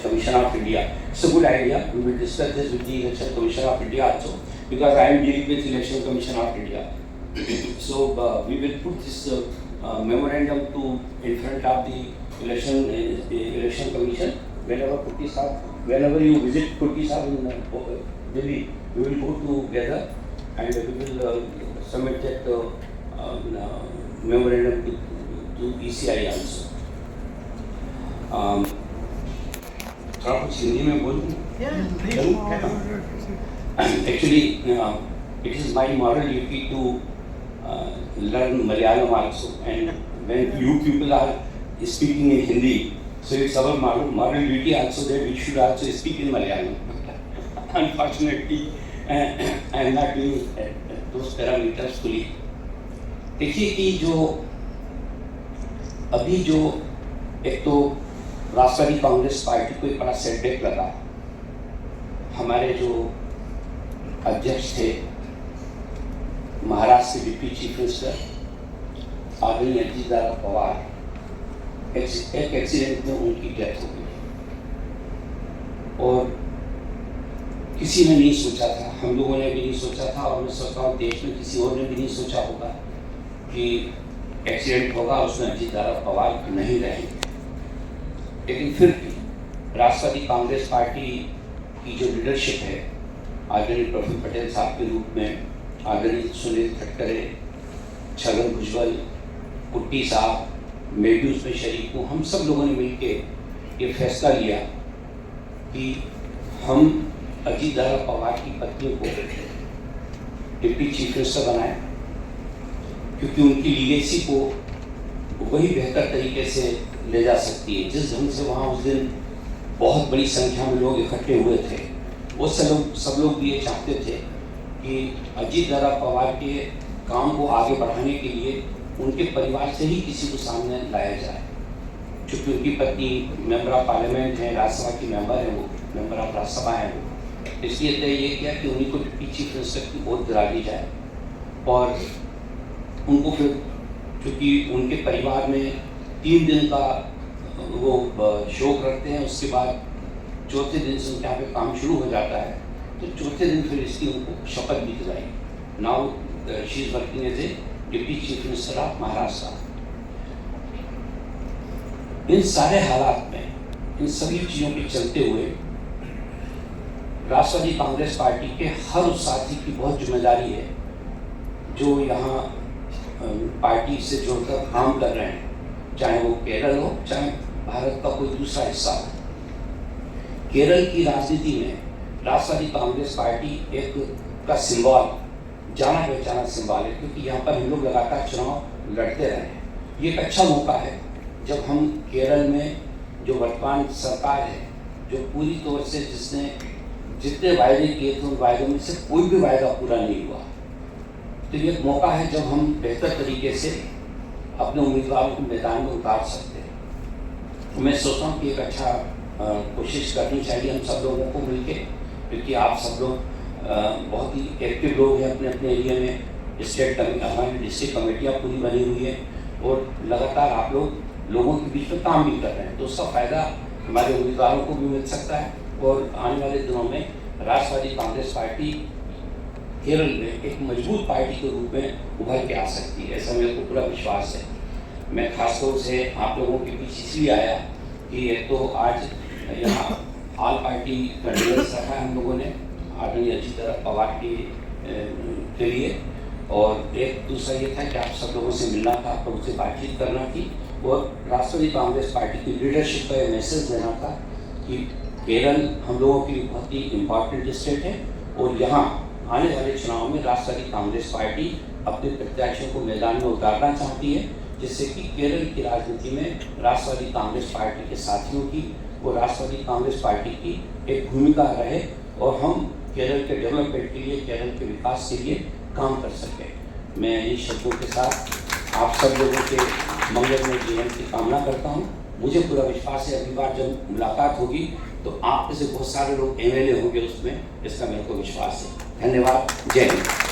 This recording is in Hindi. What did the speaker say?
Commission of India. It's a good idea. We will discuss this with the Election Commission of India also, because I am dealing with Election Commission of India. So we will put this memorandum in front of the Election Commission. Whenever you visit Purti Sahib in Delhi, we will go together and we will submit that memorandum to ECI also. थोड़ा कुछ हिंदी में बोलूँ? Actually, it is my moral duty to learn Malayalam also, and when you people are speaking in Hindi, so it's our moral duty also that we should also speak in Malayalam. Unfortunately, I am not doing those parameters fully. देखिए कि अभी जो एक तो राष्ट्रवादी कांग्रेस पार्टी को एक बड़ा सेटबैक लगा। हमारे जो अध्यक्ष थे महाराष्ट्र के डिप्टी चीफ मिनिस्टर आदरणीय अजीतदादा पवार, एक एक्सीडेंट में उनकी डेथ हो गई और किसी ने नहीं सोचा था, हम लोगों ने भी नहीं सोचा था और मैं सोचता हूँ देश में किसी और ने भी नहीं सोचा होगा कि एक्सीडेंट होगा, उसमें अजीतदादा पवार नहीं रहेंगे। लेकिन फिर भी राष्ट्रवादी कांग्रेस पार्टी की जो लीडरशिप है, आदरणीय प्रफुल्ल पटेल साहब के रूप में, आदरणीय सुनील तटकरे, छगन भुजबल, कुट्टी साहब, मैं भी उसमें शरीक हूँ, हम सब लोगों ने मिलकर ये फैसला लिया कि हम अजीतदादा पवार की पत्नी को डिप्टी चीफ मिनिस्टर बनाएं, क्योंकि उनकी लीगेसी को वही बेहतर तरीके से ले जा सकती है। जिस ढंग से वहाँ उस दिन बहुत बड़ी संख्या में लोग इकट्ठे हुए थे, वो सब लोग ये चाहते थे कि अजीतदादा पवार के काम को आगे बढ़ाने के लिए उनके परिवार से ही किसी को सामने लाया जाए। चूँकि उनकी पत्नी मेंबर ऑफ पार्लियामेंट है, राज्यसभा की मेंबर है, वो मेंबर ऑफ राज्यसभा है वो, इसलिए तय ये किया कि उन्हीं को डिप्टी चीफ मिनिस्टर की ओथ दिला दी जाए। और उनको फिर चूँकि उनके परिवार में 3 दिन का वो शोक रखते हैं, उसके बाद चौथे दिन से उनके यहाँ पे काम शुरू हो जाता है, तो चौथे दिन फिर इसकी उनको शपथ भी दिलाई। Now she is working as a deputy chief minister of Maharashtra. इन सारे हालात में, इन सभी चीज़ों के चलते हुए राष्ट्रवादी कांग्रेस पार्टी के हर उस साथी की बहुत जिम्मेदारी है जो यहाँ पार्टी से जुड़कर काम कर रहे हैं, चाहे वो केरल हो, चाहे भारत का कोई दूसरा हिस्सा हो। केरल की राजनीति में राष्ट्रवादी कांग्रेस पार्टी एक का सिंबल, जाना पहचाना सिंबल है, क्योंकि यहाँ पर हम लोग लगातार चुनाव लड़ते रहे हैं। ये एक अच्छा मौका है जब हम केरल में जो वर्तमान सरकार है, जो पूरी तौर से जिसने जितने वायदे किए थे उन वायदों में से कोई भी वायदा पूरा नहीं हुआ, तो ये मौका है जब हम बेहतर तरीके से अपने उम्मीदवारों को मैदान में उतार सकते हैं। मैं सोचता हूँ कि एक अच्छा कोशिश करनी चाहिए हम सब लोगों को मिलकर, क्योंकि आप सब लोग बहुत ही एक्टिव लोग हैं अपने अपने एरिया में। स्टेट हमारी डिस्ट्रिक्ट कमेटियाँ पूरी बनी हुई है और लगातार आप लोगों के बीच में काम भी कर रहे हैं, तो उसका फ़ायदा हमारे उम्मीदवारों को भी मिल सकता है और आने वाले दिनों में राष्ट्रवादी कांग्रेस पार्टी केरल में एक मजबूत पार्टी के रूप में उभर के आ सकती है, ऐसा मेरे को पूरा विश्वास है। मैं खासतौर से आप लोगों के बीच इसलिए आया कि एक तो आज यहाँ ऑल पार्टी कन्वेंस रखा है हम लोगों ने आदरणीय अजीतदादा पवार के लिए, और एक दूसरा ये था कि आप सब लोगों से मिलना था और उनसे बातचीत करना थी और राष्ट्रवादी कांग्रेस पार्टी की लीडरशिप का ये मैसेज देना था कि केरल हम लोगों की बहुत ही इम्पॉर्टेंट स्टेट है और यहाँ आने वाले चुनाव में राष्ट्रवादी कांग्रेस पार्टी अपने प्रत्याशियों को मैदान में उतारना चाहती है, जिससे कि केरल की राजनीति में राष्ट्रवादी कांग्रेस पार्टी के साथियों की और राष्ट्रवादी कांग्रेस पार्टी की एक भूमिका रहे और हम केरल के डेवलपमेंट के लिए, केरल के विकास के लिए काम कर सकें। मैं इन शब्दों के साथ आप सब लोगों के मंगलमय जीवन की कामना करता हूँ। मुझे पूरा विश्वास है अगली बार जब मुलाकात होगी तो आप में से बहुत सारे लोग MLA होंगे उसमें, इसका मेरे को विश्वास है। धन्यवाद। जय हिंद।